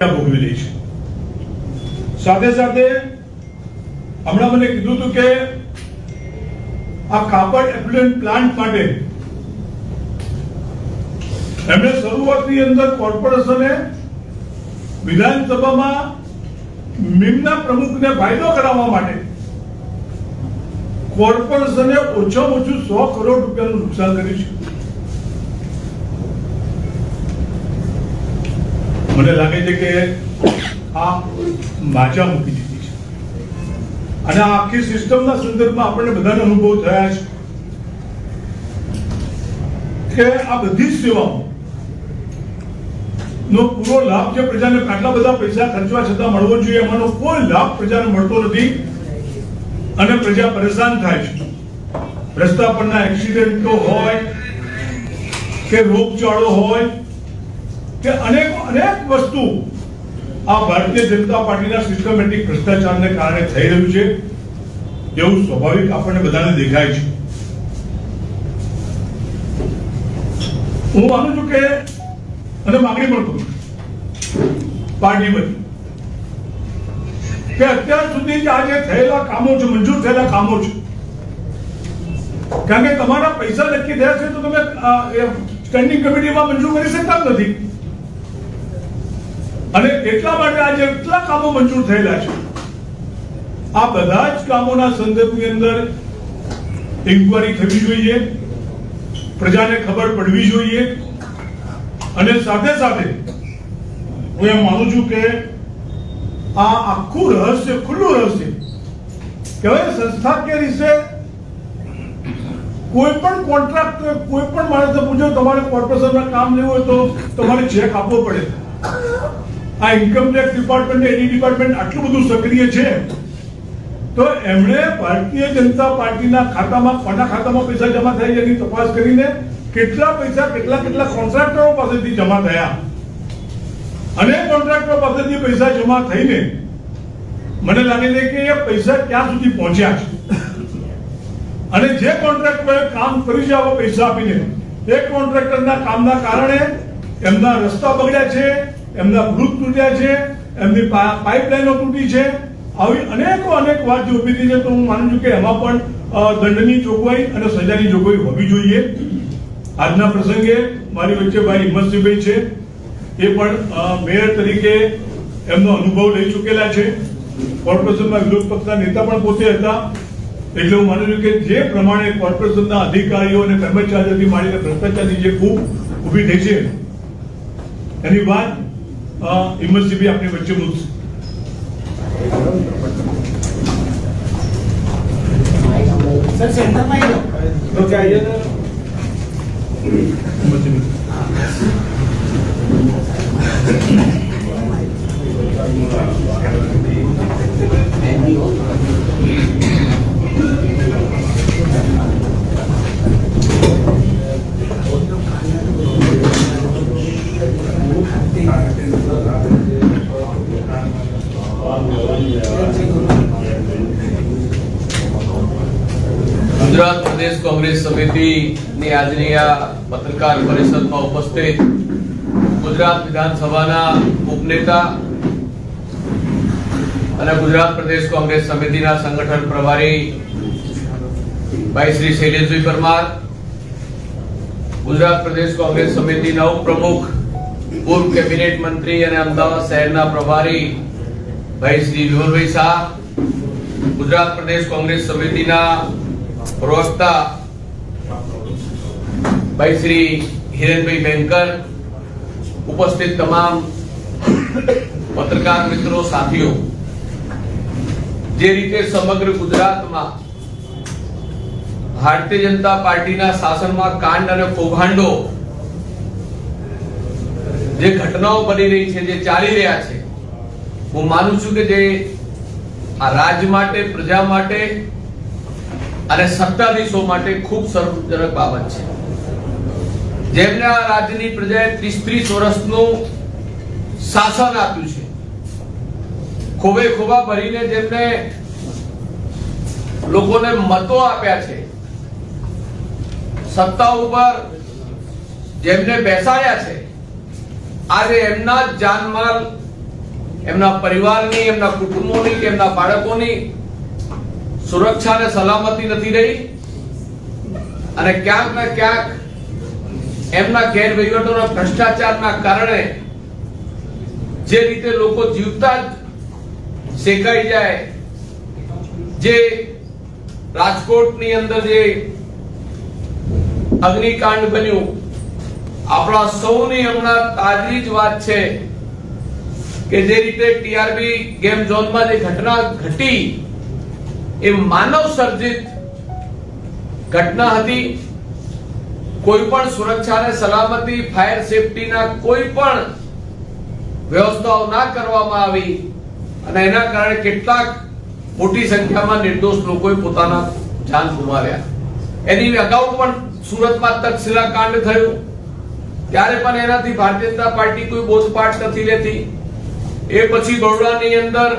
ભોગવી રહી છે। સાથે સાથે હમણાં મને કીધું હતું કે આ કાપડ એફ્લુએન્ટ પ્લાન્ટ માટે એમણે શરૂઆતની અંદર કોર્પોરેશને વિધાનસભામાં મીમના પ્રમુખને ફાયદો કરાવવા માટે કોર્પોરેશને ઓછામાં ઓછું 100 કરોડ રૂપિયાનું નુકસાન કર્યું છે। મને લાગે છે કે આ માજા મૂકી દીધી છે અને આ આખી સિસ્ટમના સંદર્ભમાં આપણને બધાને અનુભવ થયા છે કે આ બધી સેવાઓ નો પૂરો લાભ જે પ્રજાને આટલા બધા પૈસા ખર્ચવા છતાં મળવો જોઈએ એમાંનો કોઈ લાભ પ્રજાને મળતો નથી અને પ્રજા પરેશાન થાય છે। રસ્તા પરના એક્સિડન્ટો હોય કે રોગચાળો હોય કે અનેક વસ્તુ આ ભારતીય જનતા પાર્ટીના સિસ્ટમેટિક ભ્રષ્ટાચારને કારણે થઈ રહ્યું છે એવું સ્વાભાવિક આપણને બધાને દેખાય છે। હું માનું છું કે અને માંગણી પણ કરું પાર્ટીમાંથી કે અત્યાર સુધી આ જે થયેલા કામો છે મંજૂર થયેલા કામો છે કારણ કે તમારા પૈસા નક્કી થયા છે તો તમે સ્ટેન્ડિંગ કમિટીમાં મંજૂર કરી શકતા નથી અને એટલા માટે આજે એટલા કામો મંજૂર થયેલા છે આ બધા જ કામોના સંદર્ભની અંદર ઇન્કવાયરી થવી જોઈએ, પ્રજાને ખબર પડવી જોઈએ અને સાથે સાથે હું એમ માનું છું કે આ આખું રહસ્ય ખુલ્લું રહસ્ય કહેવાય સંસ્થાકીય રીતે કોઈ પણ કોન્ટ્રાક્ટર કોઈ પણ માણસને પૂછો તમારે કોર્પોરેશનના કામ લેવું હોય તો તમારે ચેક આપવો પડે। આ ઇન્કમ ટેક્સ ડિપાર્ટમેન્ટ એની ડિપાર્ટમેન્ટ આટલું બધું સક્રિય છે તો એમણે ભારતીય જનતા પાર્ટીના ખાતામાં કોના ખાતામાં પૈસા જમા થાય છે એની તપાસ કરીને કેટલા પૈસા કેટલા કોન્ટ્રાક્ટરો પાસેથી જમા થયા અને કોન્ટ્રાક્ટરો પાસેથી પૈસા જમા થઈને મને લાગે છે કે એ પૈસા ક્યાં સુધી પહોંચ્યા છે અને જે કોન્ટ્રાક્ટરોએ કામ કરી છે આવા પૈસા આપીને એ કોન્ટ્રાક્ટરના કામના કારણે એમના રસ્તા બગડ્યા છે, એમના બ્રુજ તૂટ્યા છે, એમની પાઇપલાઇનો તૂટી છે, આવી અનેક વાત જે ઉભી થઈ છે તો હું માનું છું કે એમાં પણ દંડની જોગવાઈ અને સજાની જોગવાઈ હોવી જોઈએ। આજના પ્રસંગે મારી વચ્ચે ભાઈ હિંમતસિંહભાઈ છે, એ પણ મેયર તરીકે એમનો અનુભવ લઈ ચૂકેલા છે, કોર્પોરેશનમાં વિરોધ પક્ષના નેતા પણ પોતે હતા, એટલે હું માનું છું કે જે પ્રમાણે કોર્પોરેશનના અધિકારીઓ અને કર્મચારીઓથી માંડીને ભ્રષ્ટાચારની જે ખૂબ ઊભી થઈ છે એની વાત હિંમતસિંહભાઈ આપણી વચ્ચે મૂકશે। सर सेंटर में ही तो क्या ये ગુજરાત પ્રદેશ કોંગ્રેસ સમિતિની આજની આ પત્રકાર પરિષદમાં ઉપસ્થિત ગુજરાત વિધાનસભાના ઉપનેતા અને ગુજરાત પ્રદેશ કોંગ્રેસ સમિતિના સંગઠન પ્રભારી ભાઈ શ્રી શૈલેષભાઈ પરમાર, ગુજરાત પ્રદેશ કોંગ્રેસ સમિતિના ઉપપ્રમુખ પૂર્વ કેબિનેટ મંત્રી અને અમદાવાદ શહેરના પ્રભારી ભાઈ શ્રી વિમલભાઈ શાહ, ગુજરાત પ્રદેશ કોંગ્રેસ સમિતિના પ્રવક્તા ભાઈ શ્રી હિરેનભાઈ બેંકર, ઉપસ્થિત તમામ પત્રકાર મિત્રો, સાથીઓ, જે રીતે સમગ્ર ગુજરાતમાં ભારતીય જનતા પાર્ટીના શાસનમાં કાંડ અને કૌભાંડો જે ઘટનાઓ બની રહી છે, જે ચાલી રહ્યા છે, હું માનું છું કે જે આ રાજ્ય માટે, પ્રજા માટે અને સત્તાધીશો માટે ખૂબ શરમજનક બાબત છે। જેમને આ રાજ્યની પ્રજાએ 30 વર્ષનું શાસન આપ્યું છે, ખોબે ખોબા ભરીને જેમને લોકોને મતો આપ્યા છે, સત્તા ઉપર જેમને બેસાડ્યા છે, આજે એમના જાનમાલ એમના પરિવારની, એમના કુટુંબોની કે એમના બાળકોની સુરક્ષા અને સલામતી નથી રહી અને ક્યાંક ને ક્યાંક એમના ગેરવહીવટોના ભ્રષ્ટાચારના કારણે જે રીતે લોકો જીવતા જ શેકાઈ જાય, જે રાજકોટની અંદર જે અગ્નિકાંડ બન્યું, આપણા સૌની હમણાં તાજી જ વાત છે કે જે રીતે ટીઆરબી ગેમ ઝોનમાં જે ઘટના ઘટી એ માનવ સર્જિત ઘટના હતી. કોઈ પણ સુરક્ષા અને સલામતી, ફાયર સેફટીના કોઈ પણ વ્યવસ્થાઓ ના કરવામાં આવી અને એના કારણે કેટલાક મોટી સંખ્યામાં નિર્દોષ લોકોએ પોતાના જાન ગુમાવ્યા. એની અગાઉ પણ સુરતમાં તક્ષશિલા કાંડ થયું, ત્યારે પણ એનાથી ભારતીય જનતા પાર્ટી કોઈ બોધપાઠ નથી લેતી. એ પછી બરોડાની અંદર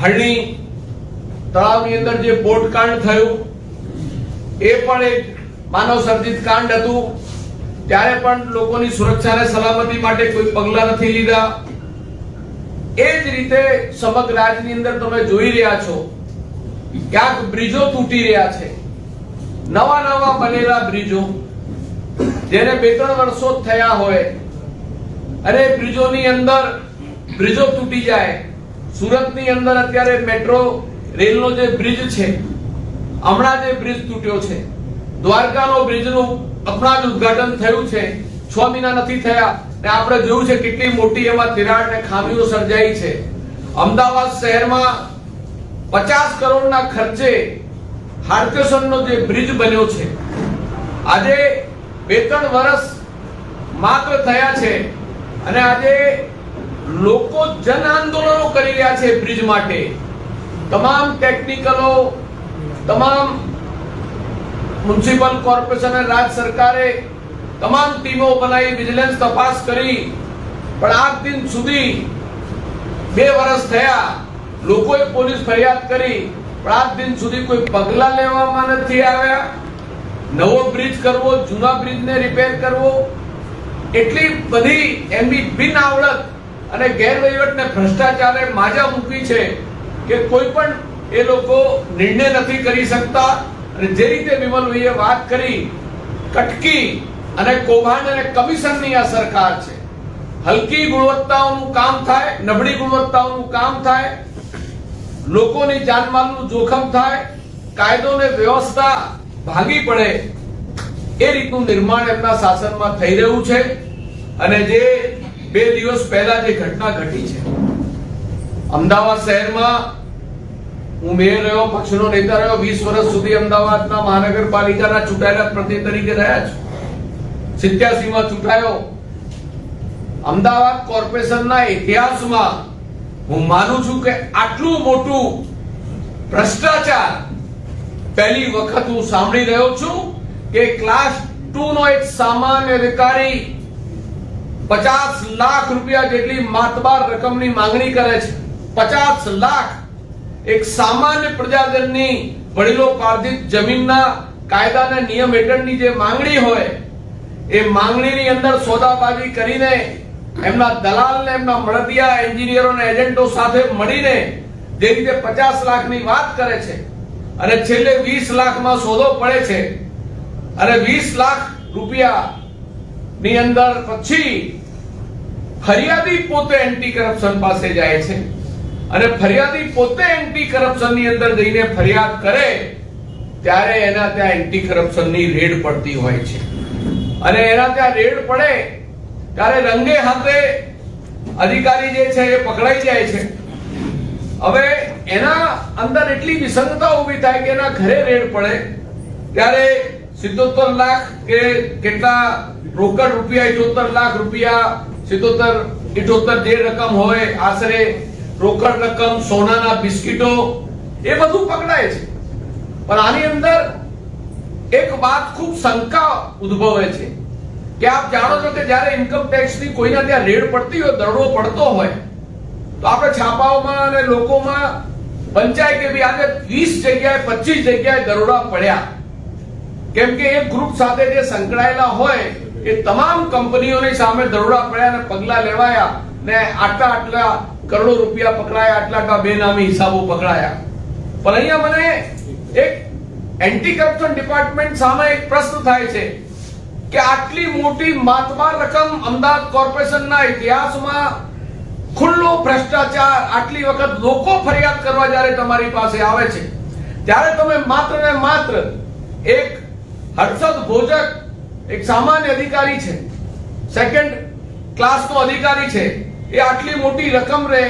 હરણી તળાવની અંદર જે બોટ કાંડ થયું એ પણ એક માનવ સર્જિત કાંડ હતું, ત્યારે પણ લોકોની સુરક્ષા અને સલામતી માટે કોઈ પગલા નથી લીધા. એ જ રીતે સમગ્ર રાજ્યની અંદર તમે જોઈ રહ્યા છો, ક્યાંક બ્રિજો તૂટી રહ્યા છે, નવા નવા બનેલા બ્રિજો જેને 2-3 વર્ષો થયા હોય અને બ્રિજોની અંદર બ્રિજો તૂટી જાય. સુરતની અંદર અત્યારે મેટ્રો રેલનો જે બ્રિજ છે, હમણાં જે બ્રિજ તૂટ્યો છે, દ્વારકાનો બ્રિજનું હમણાં જ ઉદ્ઘાટન થયું છે, 6 મહિના નથી થયા ને આપણે જોયું છે કેટલી મોટી એમાં તિરાડ ને ખામીઓ સર્જાઈ છે. અમદાવાદ શહેરમાં 50 કરોડના ખર્ચે હાડકેશ્વરનો જે બ્રિજ બન્યો છે, આજે 2-3 વર્ષ માત્ર થયા છે અને આજે લોકો જન આંદોલનો કરી રહ્યા છે બ્રિજ માટે. તમામ ટેકનિકલો, તમામ મ્યુનિસિપલ કોર્પોરેશન અને રાજ્ય સરકારે તમામ ટીમો બનાવી વિજિલન્સ તપાસ કરી, પણ આજ દિન સુધી 2 વર્ષ થયા, લોકોએ પોલીસ ફરિયાદ કરી, પણ આજ દિન સુધી કોઈ પગલા લેવામાં નથી આવ્યા. નવો બ્રિજ કરવો, જૂના બ્રિજને રિપેર કરવો, એટલી બધી એમની બિન આવડત અને ગેરવહીવટને ભ્રષ્ટાચારે માજા મૂકી છે કે કોઈ પણ એ લોકો નિર્ણય નથી કરી શકતા. અને જે રીતે વિમલભાઈએ વાત કરી, કટકી અને કૌભાંડ અને કમિશનની આ સરકાર છે. હલકી ગુણવત્તાઓનું કામ થાય, નબળી ગુણવત્તાઓનું કામ થાય, લોકોની જાનમાલનું જોખમ થાય, કાયદો ને વ્યવસ્થા ભાંગી પડે, એ રીતનું નિર્માણ એમના શાસનમાં થઈ રહ્યું છે. અને જે 2 દિવસ પહેલા જે ઘટના ઘટી છે અમદાવાદ શહેરમાં, હું મેયર રહ્યો, પક્ષનો નેતા રહ્યો, 20 વર્ષ સુધી અમદાવાદના મહાનગરપાલિકાના ચૂંટાયેલા પ્રતિનિધિ તરીકે રહ્યા છું. 87 માં ચૂંટાયો. અમદાવાદ કોર્પોરેશનના ઇતિહાસમાં હું માનું છું કે આટલું મોટું ભ્રષ્ટાચાર પહેલી વખત હું સાંભળી રહ્યો છું કે ક્લાસ 2 નો એક સામાન્ય અધિકારી 50 લાખ રૂપિયા જેટલી માતબાર રકમની માંગણી કરે છે. 50 લાખ એક સામાન્ય પ્રજાજનની વડીલો પાર્થિત જમીનના કાયદાના નિયમ હેઠળની જે માંગણી હોય, એ માંગણીની અંદર સોદાબાજી કરીને એમના દલાલને, એમના મળતિયા એન્જિનિયરો અને એજન્ટો સાથે મળીને જે રીતે 50 લાખની વાત કરે છે અને છેલ્લે 20 લાખમાં સોદો પડે છે અને 20 લાખ રૂપિયા ની અંદર પછી ફરિયાદી પોતે એન્ટી કરપ્શન પાસે જાય છે અને ફરિયાદી પોતે એન્ટી કરપ્શન ની અંદર જઈને ફરિયાદ કરે ત્યારે એના ત્યાં એન્ટી કરપ્શન ની રેડ પડતી હોય છે. અને એના ત્યાં રેડ પડે ત્યારે રંગે હાથે અધિકારી જે છે એ પકડાઈ જાય છે. હવે એના અંદર એટલી વિસંગતતા ઊભી થાય કે એના ઘરે રેડ પડે ત્યારે 77 લાખ કે કેટલા રોકડ રૂપિયા, 78 લાખ રૂપિયા, 77-78 જે રકમ હોય, આશરે રોકડ રકમ, સોનાના બિસ્કિટો, એ બધું પકડાય છે. પણ આની અંદર એક વાત ખૂબ શંકા ઉદ્ભવે છે કે આપ જાણો છો કે જ્યારે ઇન્કમ ટેક્સ ની કોઈના ત્યાં રેડ પડતી હોય, દરોડો પડતો હોય, તો આપણે છાપાઓમાં અને લોકોમાં પંચાય કે ભાઈ આજે 20 જગ્યાએ 25 જગ્યાએ દરોડા પડ્યા. કેમ કે એક ગ્રુપ સાથે જે સંકળાયેલા હોય એ તમામ કંપનીઓની સામે દરોડા પડ્યા અને પગલા લેવાયા ને આટલા કરોડો રૂપિયા પકડાયા, આટલા બેનામી હિસાબો પકડાયા. પણ અહીંયા મને એક એન્ટી કરપ્શન ડિપાર્ટમેન્ટ સામે એક પ્રશ્ન થાય છે કે આટલી મોટી માતબાર રકમ અમદાવાદ કોર્પોરેશનના ઇતિહાસમાં ખુલ્લો ભ્રષ્ટાચાર, આટલી વખત લોકો ફરિયાદ કરવા જ્યારે તમારી પાસે આવે છે ત્યારે તમે માત્ર ને માત્ર એક હર્ષદ ભોજક, એક સામાન્ય અધિકારી છે, સેકન્ડ ક્લાસનો અધિકારી છે, એ આટલી મોટી રકમ રે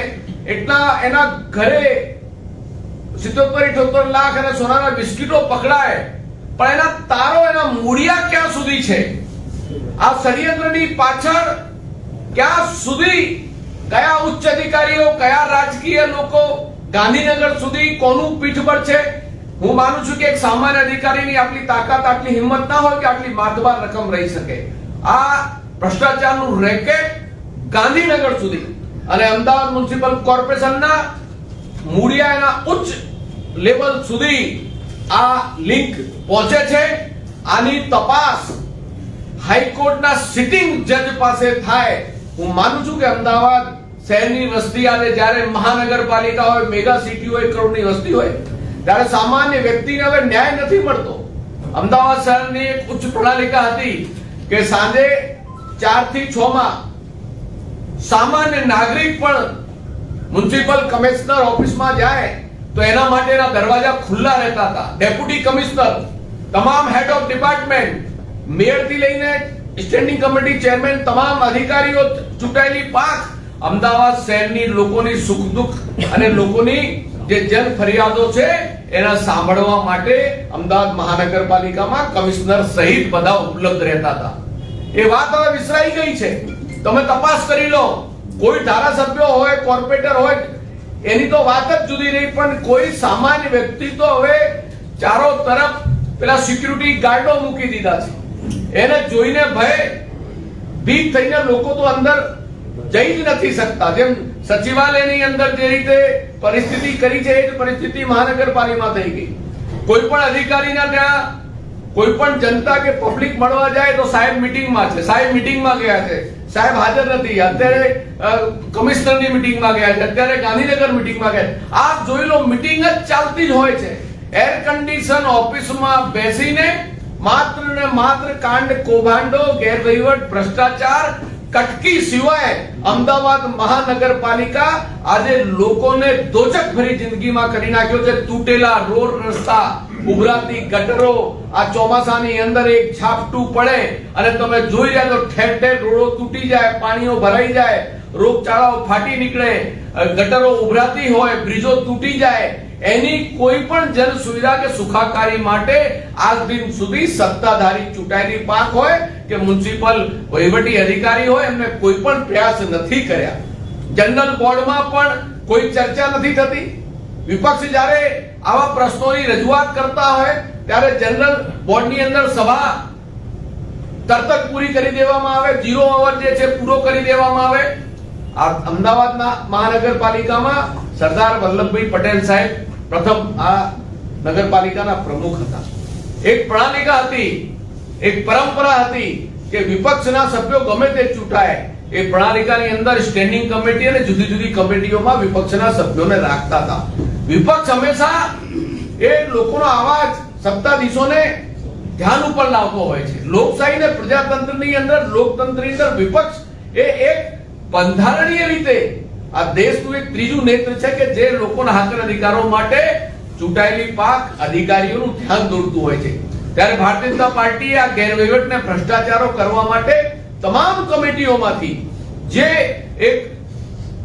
એટલા એના ઘરે 77-78 લાખ અને સોનાના બિસ્કીટો પકડાય, પણ એના તારો, એના મૂળિયા ક્યાં સુધી છે? આ ષડયંત્રની પાછળ ક્યાં સુધી કયા ઉચ્ચ અધિકારીઓ, કયા રાજકીય લોકો, ગાંધીનગર સુધી કોનું પીઠબળ છે? હું માનું છું કે એક સામાન્ય અધિકારીની આટલી તાકાત, આટલી હિંમત ના હોય કે આટલી માતબાર રકમ રહી શકે. આ ભ્રષ્ટાચારનું રેકેટ ગાંધીનગર સુધી અને અમદાવાદ મ્યુનિસિપલ કોર્પોરેશનના મૂળિયા, એના ઉચ્ચ લેવલ સુધી આ લિંક પહોંચે છે. આની તપાસ હાઈકોર્ટના સિટિંગ જજ પાસે થાય. હું માનું છું કે અમદાવાદ શહેરની વસ્તી આજે જ્યારે મહાનગરપાલિકા હોય, મેગા સિટી હોય, કરોડની વસ્તી હોય, ત્યારે સામાન્ય વ્યક્તિને હવે ન્યાય નથી મળતો. અમદાવાદ શહેરની એક ઉચ્ચ પ્રણાલિકા હતી કે સાંજે 4 થી 6 માં સામાન્ય નાગરિક પણ મ્યુનિસિપલ કમિશનર ઓફિસમાં જાય તો એના માટેના દરવાજા ખુલ્લા રહેતા હતા. ડેપ્યુટી કમિશનર, તમામ હેડ ઓફ ડિપાર્ટમેન્ટ, મેયરથી લઈને સ્ટેન્ડિંગ કમિટી ચેરમેન, તમામ અધિકારીઓ, ચૂંટાયેલી પાંખ અમદાવાદ શહેરની લોકોની સુખ દુઃખ અને લોકોની જે જન ફરિયાદો છે એના સાંભળવા માટે અમદાવાદ મહાનગરપાલિકામાં કમિશનર સહિત બધા ઉપલબ્ધ રહેતા હતા. એ વાત હવે વિસરાઈ ગઈ છે. તમે તપાસ કરી લો. કોઈ ધારાસભ્ય હોય, કોર્પોરેટર હોય, એની તો વાત જ જુદી રહી, પણ કોઈ સામાન્ય વ્યક્તિ તો હવે ચારો તરફ પેલા સિક્યુરિટી ગાર્ડો મૂકી દીધા છે. એને જોઈને ભય ભીત થઈને લોકો તો અંદર જઈ જ નથી શકતા. જેમ સચિવાલયની અંદર જે રીતે પરિસ્થિતિ કરી છે એ જ પરિસ્થિતિ મહાનગરપાલિકામાં થઈ ગઈ. કોઈ પણ અધિકારીના ત્યાં કોઈ પણ જનતા કે પબ્લિક મળવા જાય તો સાહેબ મીટિંગમાં છે, સાહેબ મીટિંગમાં ગયા છે, સાહેબ હાજર નથી, અત્યારે કમિશનરની મીટિંગમાં ગયા છે, અત્યારે ગાંધીનગર મીટિંગમાં ગયા. આ જોઈ લો, મીટિંગ જ ચાલતી જ હોય છે. એર કન્ડિશન ઓફિસમાં બેસીને માત્ર ને માત્ર કાંડ, કૌભાંડો, ગેરવહીવટ, ભ્રષ્ટાચાર, કટકી સિવાય અમદાવાદ મહાનગરપાલિકા આજે લોકોને દોચક ભરી જિંદગીમાં કરી નાખ્યો છે. તૂટેલા રોડ રસ્તા, ઉભરાતી ગટરો, આ ચોમાસાની અંદર એક ઝાપટું પડે અને તમે જોઈ રહ્યા તો ઠેર ઠેર રોડો તૂટી જાય, પાણીઓ ભરાઈ જાય, રોગચાળાઓ ફાટી નીકળે, ગટરો ઉભરાતી હોય, બ્રિજો તૂટી જાય. એની કોઈ પણ જન સુવિધા કે સુખાકારી માટે આજ દિન સુધી સત્તાધારી ચૂંટાયેલી પાંખ હોય કે મ્યુનિસિપલ વહીવટી અધિકારી હોય, એમને કોઈ પણ પ્રયાસ નથી કર્યા. જનરલ બોર્ડમાં પણ કોઈ ચર્ચા નથી થતી. વિપક્ષ જ્યારે આવા પ્રશ્નોની રજૂઆત કરતા હોય ત્યારે જનરલ બોર્ડની અંદર સભા તરત જ પૂરી કરી દેવામાં આવે, 0 અવર જે છે પૂરો કરી દેવામાં આવે. આ અમદાવાદના મહાનગરપાલિકામાં સરદાર વલ્લભભાઈ પટેલ સાહેબ પ્રથમ આ નગરપાલિકાના પ્રમુખ હતા. એક પ્રણાલિકા હતી, એક પરંપરા હતી કે વિપક્ષના સભ્યો ગમે તે ચૂંટાય, એ પ્રણાલિકાની અંદર સ્ટેન્ડિંગ કમિટી અને જુદી જુદી કમિટીઓમાં વિપક્ષના સભ્યોને રાખતા હતા. વિપક્ષ હંમેશા એ લોકોનો અવાજ સત્તાધીશોને ધ્યાન ઉપર લાવતો હોય છે. લોકશાહી અને પ્રજાતંત્રની અંદર, લોકતંત્રની અંદર વિપક્ષ એ એક બંધારણીય રીતે આ દેશનું એક ત્રીજું નેત્ર છે કે જે લોકોના હક અને અધિકારો માટે ચૂંટાયેલી પાંખ અધિકારીઓનું ધ્યાન દોરતું હોય છે. ત્યારે ભારતીય જનતા પાર્ટીએ આ ગેરવહીવટને ભ્રષ્ટાચારો કરવા માટે તમામ કમિટીઓમાંથી જે એક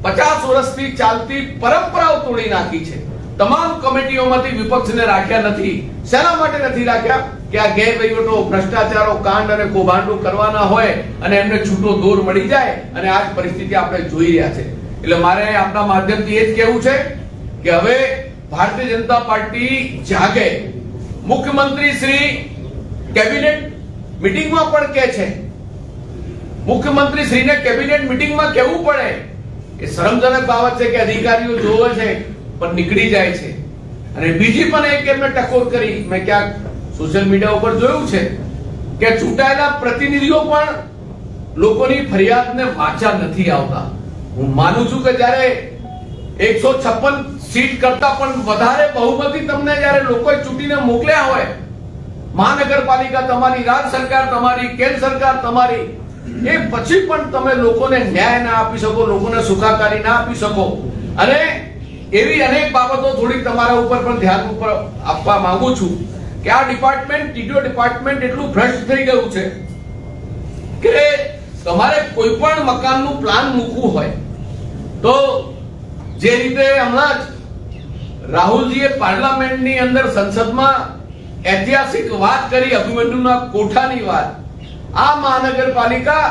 50 વર્ષથી ચાલતી પરંપરાઓ તોડી નાખી છે, તમામ કમિટીઓમાંથી વિપક્ષને રાખ્યા નથી. શેના માટે નથી રાખ્યા? કે આ ગેરવહીવટો, ભ્રષ્ટાચારો, કાંડ અને કૌભાંડો કરવાના હોય અને એમને છૂટો દોર મળી જાય અને આ જ પરિસ્થિતિ આપણે જોઈ રહ્યા છે. એટલે મારે આપના માધ્યમથી એ જ કહેવું છે કે હવે ભારતીય જનતા પાર્ટી જાગે. મુખ્યમંત્રી શ્રી કેબિનેટ મીટિંગમાં પણ કહે છે, મુખ્યમંત્રી શ્રીને કેબિનેટ મીટિંગમાં કહેવું પડે કે શરમજનક બાબત છે કે અધિકારીઓ જોવે છે પણ નીકળી જાય છે. અને બીજી પણ એક એમને ટકોર કરી, મેં ક્યાંક સોશિયલ મીડિયા ઉપર જોયું છે કે ચૂંટાયેલા પ્રતિનિધિઓ પણ લોકોની ફરિયાદને વાંચા નથી આવતા. હું માનું છું કે જ્યારે 156 સીટ કરતા પણ વધારે બહુમતી તમને જ્યારે લોકોએ ચૂંટીને મોકલ્યા હોય, મહાનગરપાલિકા તમારી, રાજ્ય સરકાર તમારી, કેન્દ્ર સરકાર તમારી, એ પછી પણ તમે લોકોને ન્યાય ના આપી શકો, લોકોને સુખાકારી ના આપી શકો, અને એવી અનેક બાબતો થોડીક તમારા ઉપર પણ ધ્યાન ઉપર આપવા માંગુ છું કે આ ડિપાર્ટમેન્ટ, ટીડીઓ ડિપાર્ટમેન્ટ એટલું ભ્રષ્ટ થઈ ગયું છે કે તમારે કોઈ પણ મકાનનું પ્લાન મૂકવું હોય તો જે રીતે હમણાં જ રાહુલજીએ પાર્લામેન્ટની અંદર સંસદમાં ઐતિહાસિક વાત કરી અભિમન્યુના કોઠાની વાત, આ મહાનગરપાલિકા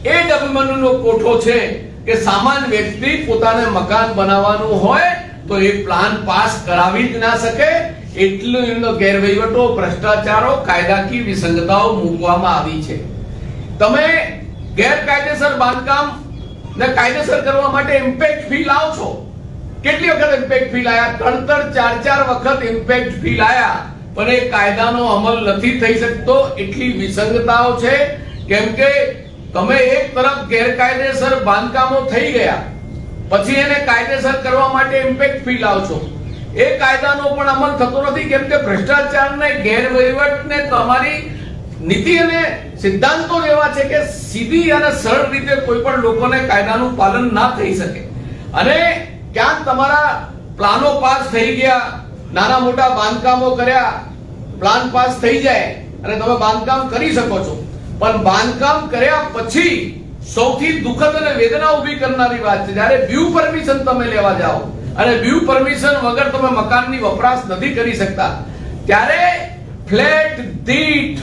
એ જ અભિમન્યુનો કોઠો છે કે સામાન્ય વ્યક્તિ પોતાને મકાન બનાવવાનું હોય તો એ પ્લાન પાસ કરાવી જ ના શકે, એટલું એમનો ગેરવહીવટો, ભ્રષ્ટાચારો, કાયદાકીય વિસંગતતાઓ મૂકવામાં આવી છે. તમે ગેરકાયદેસર બાંધકામ ને કાયદેસર કરવા માટે ઇમ્પેક્ટ ફી લાવો છો. કેટલી વખત ઇમ્પેક્ટ ફી લાયા? 3-4 વખત ઇમ્પેક્ટ ફી લાયા, પણ એ કાયદાનો અમલ નથી થઈ શકતો. એટલી વિસંગતતાઓ છે કેમ કે તમે એક તરફ ગેરકાયદેસર બાંધકામો થઈ ગયા, પછી એને કાયદેસર કરવા માટે ઇમ્પેક્ટ ફી લાવો છો. એ કાયદાનો પણ અમલ થતો નથી કેમ કે ભ્રષ્ટાચારને, ગેરવહીવટને તમારી નીતિ અને સિદ્ધાંતો એવા છે કે સીધી અને સરળ રીતે કોઈ પણ લોકોને કાયદાનું પાલન ના થઈ શકે. અને ક્યાંક તમારા પ્લાનો પાસ થઈ ગયા, નાના મોટા બાંધકામો કર્યા, પ્લાન પાસ થઈ જાય અને તમે બાંધકામ કરી શકો છો, પણ બાંધકામ કર્યા પછી સૌથી દુઃખદ અને વેદના ઊભી કરનારી વાત છે જ્યારે વ્યૂ પરમિશન તમે લેવા જાઓ અને વ્યૂ પરમિશન વગર તમે મકાનની વપરાશ નથી કરી શકતા, ત્યારે ફ્લેટ દીઠ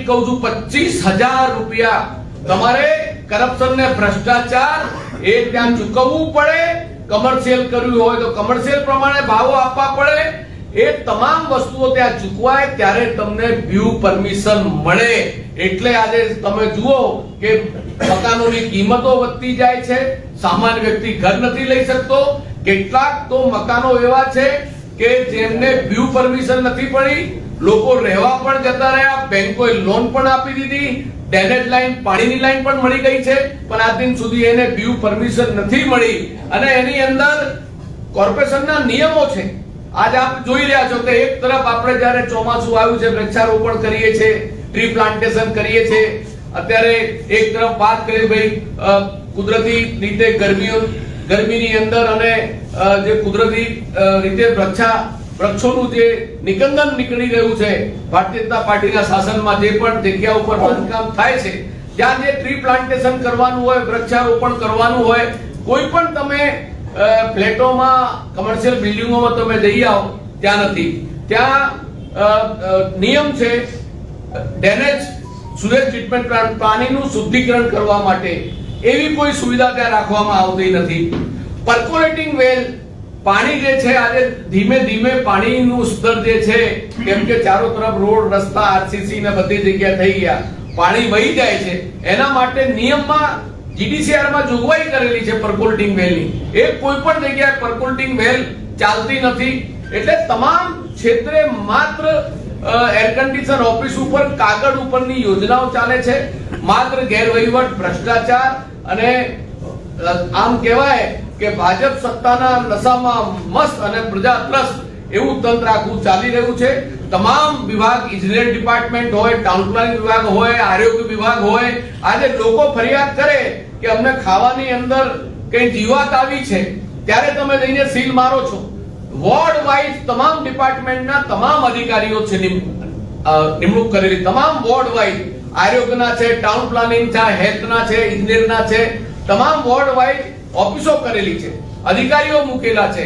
કહું છું 25,000 રૂપિયા તમારે કરપ્શન ને ભ્રષ્ટાચાર એ ત્યાં ચૂકવવું પડે. કમર્શિયલ કર્યું હોય તો કમર્શિયલ પ્રમાણે ભાવો આપવા પડે. એ તમામ વસ્તુઓ ત્યાં ચૂકવાય ત્યારે તમને વ્યૂ પરમિશન મળે. એટલે આજે તમે જુઓ કે મકાનોની કિંમતો વધતી જાય છે, સામાન્ય વ્યક્તિ ઘર નથી લઈ શકતો. કેટલાક તો મકાનો એવા છે કે જેમને વ્યૂ પરમિશન નથી પડી, લોકો રહેવા પણ જતા રહ્યા, બેંકોએ લોન પણ આપી દીધી, ડ્રેનેજ લાઈન, પાણીની લાઈન પણ મળી ગઈ છે, પણ આજ દિન સુધી એને વ્યૂ પરમિશન નથી મળી. અને એની અંદર કોર્પોરેશનના નિયમો છે. આજ આપ જોઈ રહ્યા છો કે એક તરફ આપણે જ્યારે ચોમાસું આવ્યું છે વૃક્ષારોપણ કરીએ છીએ, ટ્રી પ્લાન્ટેશન કરીએ છીએ, અત્યારે એક તરફ વાત કરી ભાઈ કુદરતી રીતે ગરમીની અંદર અને જે કુદરતી રીતે વૃક્ષોનું જે નિકંદન નીકળી રહ્યું છે, ભારતીય જનતા પાર્ટીના શાસનમાં જે પણ જગ્યા ઉપર બાંધકામ થાય છે ત્યાં જે ટ્રી પ્લાન્ટેશન કરવાનું હોય, વૃક્ષારોપણ કરવાનું હોય, કોઈ પણ તમે ફ્લેટોમાં, કમર્શિયલ બિલ્ડિંગોમાં તમે જઈ આવો ત્યાં નથી. ત્યાં નિયમ છે ડ્રેનેજ સુરેજ ટ્રીટમેન્ટ પ્લાન્ટ, પાણીનું શુદ્ધિકરણ કરવા માટે એવી કોઈ સુવિધા ત્યાં રાખવામાં આવતી નથી. પર્કોલેટિંગ વેલ, પાણી જે છે આજે ધીમે ધીમે પાણીનું સ્તર જે છે કેમ કે ચારો તરફ રોડ, રસ્તા, આરસીસી ને બધી જગ્યા થઈ ગયા, પાણી વહી જાય છે. એના માટે નિયમમાં GDCR માં જોગવાઈ કરેલી છે પર્કોલેટિંગ વેલની. એ કોઈ પણ જગ્યાએ પર્કોલેટિંગ વેલ ચાલતી નથી. એટલે તમામ ક્ષેત્રે માત્ર એર કન્ડિશન ઓફિસ ઉપર, કાગળ ઉપરની યોજનાઓ ચાલે છે. માત્ર ગેરવહીવટ, ભ્રષ્ટાચાર અને આમ કહેવાય કે ભાજપ સત્તાના નશામાં મસ્ત અને પ્રજા ત્રસ્ત એવું તંત્ર આખું ચાલી રહ્યું છે. તમામ વિભાગ, ઇજનેર ડિપાર્ટમેન્ટ હોય, ટાઉન પ્લાનિંગ વિભાગ હોય, આરોગ્ય વિભાગ હોય, આજે લોકો ફરિયાદ કરે કે અમને ખાવાની અંદર કઈ જીવાત આવી છે ત્યારે તમે જઈને સીલ મારો છો. વોર્ડ વાઇઝ તમામ ડિપાર્ટમેન્ટના તમામ અધિકારીઓ છે નિમણૂક કરેલી, તમામ વોર્ડ વાઇઝ આરોગ્યના છે, ટાઉન પ્લાનિંગ છે, હેલ્થના છે, ઇજનેરના છે, તમામ વોર્ડ વાઇઝ ઓફિસો કરેલી છે, અધિકારીઓ મૂકેલા છે,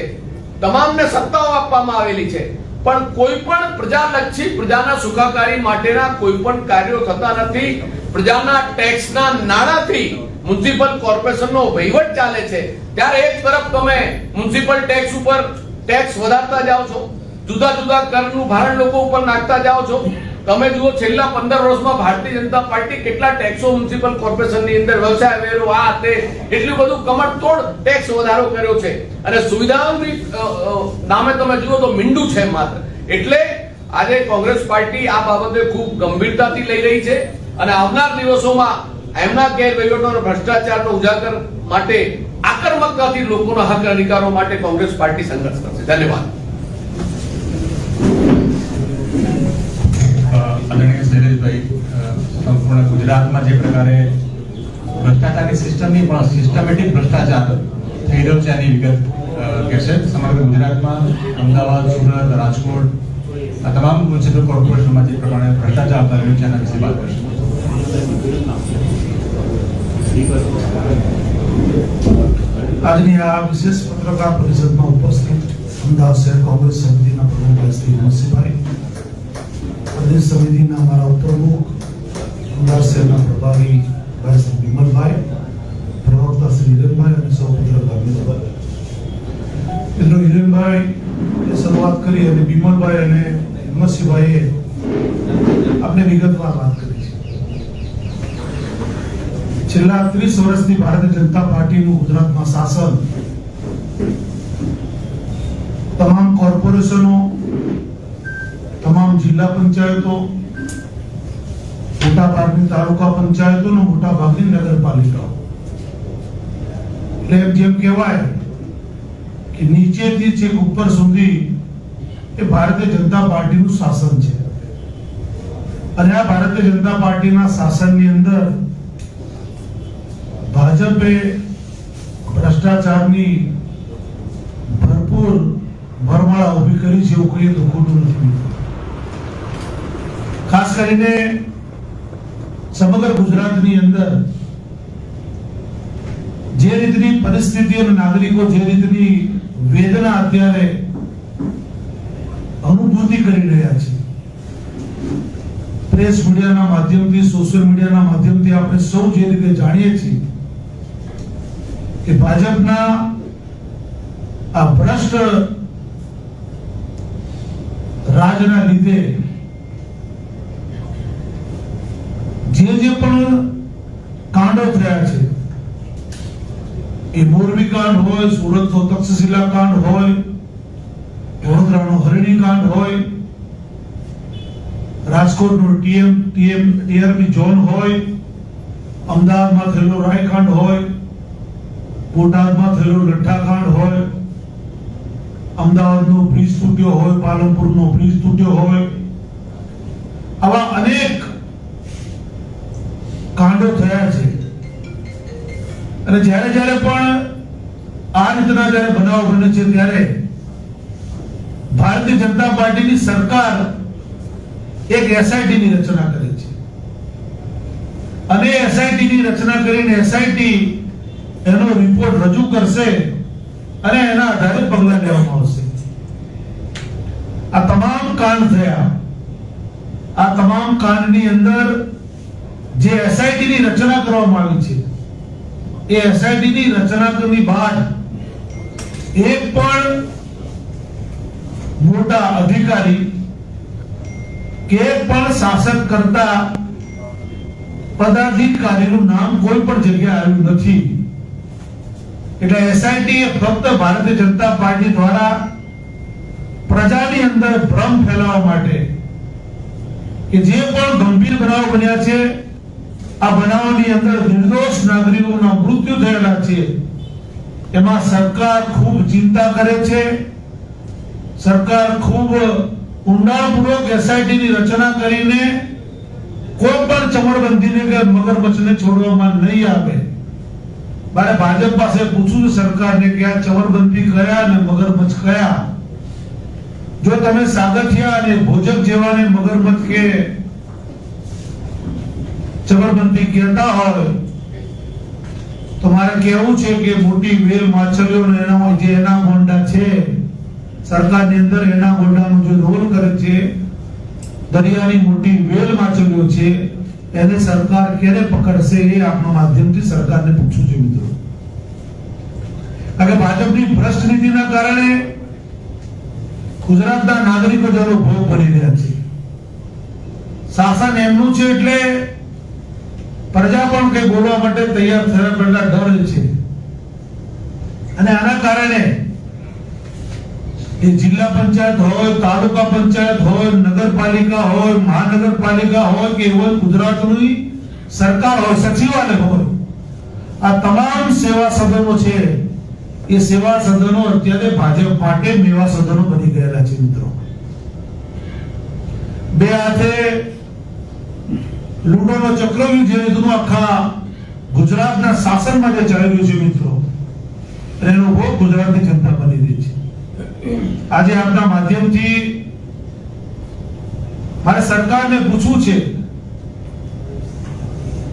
તમામને સત્તાઓ આપવામાં આવેલી છે, પણ કોઈ પણ પ્રજાલક્ષી, પ્રજાના સુખાકારી માટેના કોઈ પણ કાર્યો થતા નથી. પ્રજાના ટેક્સના નાણાંથી મ્યુનિસિપલ કોર્પોરેશનનો વહીવટ ચાલે છે, ત્યારે એક તરફ તમે મ્યુનિસિપલ ટેક્સ ઉપર ટેક્સ વધારતા જાઓ છો, જુદા જુદા કરનું ભારણ લોકો ઉપર નાખતા જાઓ છો. તમે જુઓ છેલ્લા 15 વર્ષમાં ભારતીય જનતા પાર્ટી કેટલા ટેક્સો મ્યુનિસિપલ કોર્પોરેશનની અંદર, વ્યવસાય વેરો, આ તે એટલું બધું કમરતોડ ટેક્સ વધારો કર્યો છે અને સુવિધાઓની નામે તમે જુઓ તો મીંડું છે માત્ર. એટલે આજે કોંગ્રેસ પાર્ટી આ બાબતે ખૂબ ગંભીરતાથી લઈ રહી છે અને આવનાર દિવસોમાં એમના ગેરવહીવટો અને ભ્રષ્ટાચારનો ઉજાગર માટે આક્રમકતાથી લોકોના હક અધિકારો માટે કોંગ્રેસ પાર્ટી સંઘર્ષ કરશે. ધન્યવાદ. આદરણીય શૈલેષભાઈ, સંપૂર્ણ ગુજરાતમાં જે પ્રકારે ભ્રષ્ટાચારની સિસ્ટમની પણ સિસ્ટમેટિક ભ્રષ્ટાચાર થઈ રહ્યો છે એની વિગત કહેશે. સમગ્ર ગુજરાતમાં અમદાવાદ, સુરત, રાજકોટ આ તમામ મ્યુનિસિપલ કોર્પોરેશનમાં જે પ્રમાણે ભ્રષ્ટાચાર થઈ રહ્યો છે એના વિશે વાત કરશે. આજની આ વિશેષ પત્રકાર પરિષદમાં ઉપસ્થિત અમદાવાદ શહેર કોંગ્રેસ સમિતિના પ્રમુખ શ્રી નરસિંહભાઈ, પ્રદેશ સમિતિના અમારા ઉપપ્રમુખ અમદાવાદ શહેરના પ્રભારી ભાઈ શ્રી વિમલભાઈ, પ્રવક્તા શ્રી હિરેનભાઈ અને સૌ પત્રકાર મિત્રો. મિત્રો, હિરેનભાઈ શરૂઆત કરી અને વિમલભાઈ અને નરસિંહભાઈએ આપણે વિગતવાર વાત કરી છે. છેલ્લા 30 વર્ષથી ભારતીય જનતા પાર્ટીનું ગુજરાતમાં શાસન તમામ કોર્પોરેશનો, તમામ જિલ્લા પંચાયતો, મોટા ભાગની તાલુકા પંચાયતો અને મોટા ભાગની નગરપાલિકાઓ, એટલે જેમ કહેવાય કે નીચેથી છેક ઉપર સુધી એ ભારતીય જનતા પાર્ટીનું શાસન છે. અને આ ભારતીય જનતા પાર્ટીના શાસનની અંદર ભાજપે ભ્રષ્ટાચારની ભરપૂર ભરમાળા ઉભી કરી છે એવું કહીએ તો ખોટું નથી. ખાસ કરીને સમગ્ર ગુજરાતની અંદર જે રીતની પરિસ્થિતિ અને નાગરિકો જે રીતની વેદના અત્યારે અનુભૂતિ કરી રહ્યા છે, પ્રેસ મીડિયાના માધ્યમથી, સોશિયલ મીડિયાના માધ્યમથી આપણે સૌ જે રીતે જાણીએ છીએ કે ભાજપના આ ભ્રષ્ટ રાજના લીધે જે પણ કાંડો થયા છે, એ મોરબી કાંડ હોય, સુરતનો તક્ષશિલા કાંડ હોય, વડોદરાનો હરિણી કાંડ હોય, રાજકોટનો ટીઆરપી ઝોન હોય, અમદાવાદમાં થયેલો રાયકાંડ હોય, બોટાદમાં થયેલો લઠ્ઠાકાંડ હોય, અમદાવાદનો બ્રિજ તૂટ્યો હોય, પાલનપુરનો બ્રિજ તૂટ્યો હોય, આવા અનેક કાંડો થયા છે. અને જ્યારે જ્યારે પણ આ રીતના જ્યારે બનાવ બને છે ત્યારે ભારતીય જનતા પાર્ટીની સરકાર એક એસઆઈટી ની રચના કરે છે. અને એસઆઈટી ની રચના કરીને એસઆઈટી એનો રિપોર્ટ રજૂ કરશે અને એના આધારે પગલાં લેવામાં આવશે. આ તમામ કાંડ થયા, આ તમામ કાંડની અંદર જે એસઆઈટી ની રચના કરવામાં આવી છે, એ એસઆઈટી ની રચના કરવાની બાદ એક પણ મોટા અધિકારી કે એક પણ શાસક કરતા પદાધિકારીનું નામ કોઈ પણ જગ્યાએ આવ્યું નથી. એટલે એસઆઈટી ફક્ત ભારતીય જનતા પાર્ટી દ્વારા પ્રજાની અંદર ભ્રમ ફેલાવવા માટે કે જે પણ ગંભીર બનાવ બન્યા છે, આ બનાવની અંદર નિર્દોષ નાગરિકોના મૃત્યુ થયેલા છે, એમાં સરકાર ખૂબ ચિંતા કરે છે. સરકાર ખૂબ ઊંડાણપૂર્વક એસઆઈટી ની રચના કરીને કોઈ પણ ચમરબંધીને કે મગરમચ્છને છોડવામાં નહીં આવે. મારે ભાજપ પાસે પૂછવું છે સરકારને કે આ ચમરબંધી કયા અને મગરમચ્છ કયા? જો તમે સાગઠિયા અને ભોજક જેવાને મગરમચ્છ કે ચમરબંધી કહેતા હોય તો મારે કહેવું છે કે મોટી વેલ માછલીઓ જે એના ગોંડા છે, સરકારની અંદર એના ગોંડાનો જે રોલ કરે છે, દરિયાની મોટી વેલ માછલીઓ છે, એને સરકાર ક્યારે પકડશે એ આપણા માધ્યમથી સરકારને પૂછવું છે મિત્રો. કારણ કે ભાજપની ભ્રષ્ટ નીતિના કારણે ગુજરાતના નાગરિકો જેનો ભોગ બની રહ્યા છે. શાસન એમનું છે એટલે પ્રજા પણ કઈ બોલવા માટે તૈયાર થયા પહેલા ડર છે. અને આના કારણે એ જિલ્લા પંચાયત હોય, તાલુકા પંચાયત હોય, નગરપાલિકા હોય, મહાનગરપાલિકા હોય કે ગુજરાતની સરકાર હોય, સચિવાલય હોય, આ તમામ સેવા સદનો છે એ સેવા સદનો અત્યારે ભાજપ માટે મેવા સદનો બની ગયેલા છે મિત્રો. બે હાથે લૂંટોનો ચક્રવ્યૂહ જે રીતનું આખા ગુજરાતના શાસનમાં જે ચાલી રહ્યું છે મિત્રો, એનો ભોગ ગુજરાતની જનતા બની રહી છે. આજે આપના માધ્યમથી મારે સરકારને પૂછવું છે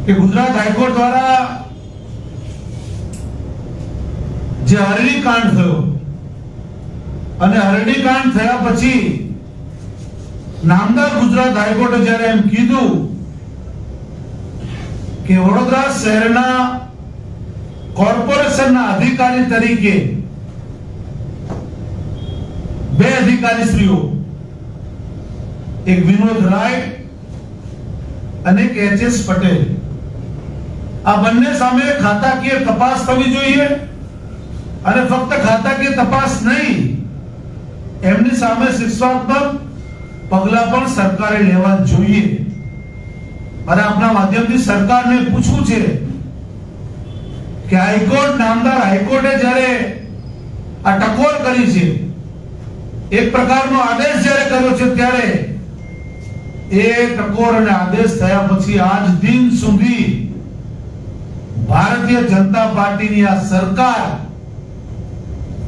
કે ગુજરાત હાઈકોર્ટ દ્વારા જે હરણીકાંડ થયો અને હરણીકાંડ થયા પછી નામદાર ગુજરાત હાઈકોર્ટે જ્યારે એમ કીધું કે વડોદરા શહેરના કોર્પોરેશનના અધિકારી તરીકે બે અધિકારીશ્રીઓ, એક વિનોદ રાય અને એક એચ.એસ. પટેલ, આ બંને સામે ખાતાકીય તપાસ થવી જોઈએ અને ફક્ત ખાતાકીય તપાસ નહીં, એમની સામે શિક્ષાત્મક પગલાં પણ સરકારે લેવા જોઈએ. અને આપના માધ્યમથી સરકારને પૂછવું છે કે હાઈકોર્ટ, નામદાર હાઈકોર્ટે જ્યારે આ ટકોર કરી છે, એક પ્રકારનો આદેશ જ્યારે કર્યો છે, ત્યારે એ ટકોર અને આદેશ થયા પછી આજ દિન સુધી ભારતીય જનતા પાર્ટીની આ સરકાર